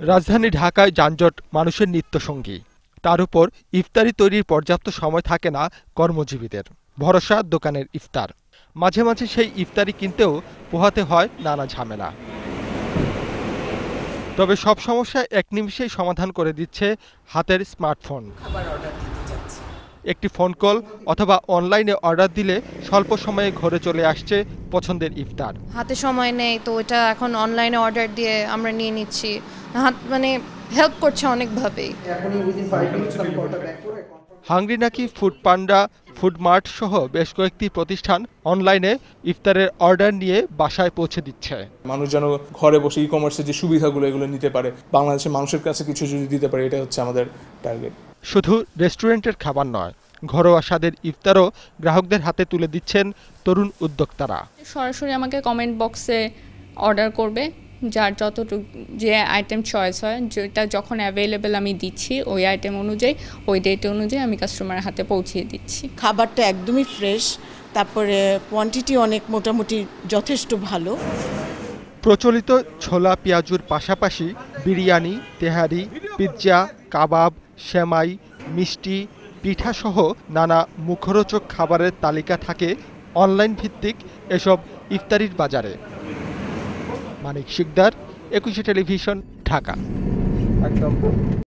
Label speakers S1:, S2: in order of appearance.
S1: রাজধানী ঢাকায় যানজট মানুষের নিত্যসঙ্গী। তার উপর ইফতারি তৈরির পর্যাপ্ত সময় থাকে না কর্মজীবীদের। ভরসা দোকানের ইফতার। মাঝে মাঝে সেই ইফতারি কিনতেও পোহাতে হয় নানা ঝামেলা। তবে সব সমস্যা এক নিমিষেই সমাধান করে দিচ্ছে হাতের স্মার্টফোন। একটি ফোন কল অথবা অনলাইনে অর্ডার দিলে স্বল্প সময়ে ঘরে চলে আসছে পছন্দের ইফতার।
S2: হাতে সময় নেই, তো এটা এখন অনলাইনে অর্ডার দিয়ে আমরা নিয়ে নিচ্ছি। মানে হেল্প করছে অনেকভাবেই।
S1: হাংরি নাকি, ফুড পান্ডা, ফুড মার্ট সহ বেশ কয়েকটি প্রতিষ্ঠান অনলাইনে ইফতারের অর্ডার নিয়ে বাসায় পৌঁছে দিচ্ছে।
S3: মানুষ যেন ঘরে বসে ই কমার্সের যে সুবিধাগুলো এগুলো নিতে পারে, বাংলাদেশের মানুষের কাছে কিছু যদি দিতে পারে, এটা হচ্ছে আমাদের টার্গেট।
S1: শুধু রেস্টুরেন্টের খাবার নয়, ঘরোয়া স্বাদের ইফতারও গ্রাহকদের হাতে তুলে দিচ্ছেন তরুণ উদ্যোক্তারা।
S4: সরাসরি আমাকে কমেন্ট বক্সে অর্ডার করবে, যার যতটুকু যে আইটেম চয়েস হয়, যেটা যখন অ্যাভেলেবেল আমি দিচ্ছি ওই আইটেম অনুযায়ী, ওই ডেট অনুযায়ী আমি কাস্টমারের হাতে পৌঁছিয়ে দিচ্ছি।
S5: খাবারটা একদমই ফ্রেশ, তারপরে কোয়ান্টিটি অনেক মোটামুটি যথেষ্ট ভালো।
S1: প্রচলিত ছোলা পেঁয়াজুর পাশাপাশি বিরিয়ানি, তেহারি, পিৎজা, কাবাব, সেমাই, মিষ্টি, পিঠাসহ নানা মুখরোচক খাবারের তালিকা থাকে অনলাইন ভিত্তিক এসব ইফতারির বাজারে। মানিক শিকদার, 21 টেলিভিশন, ঢাকা।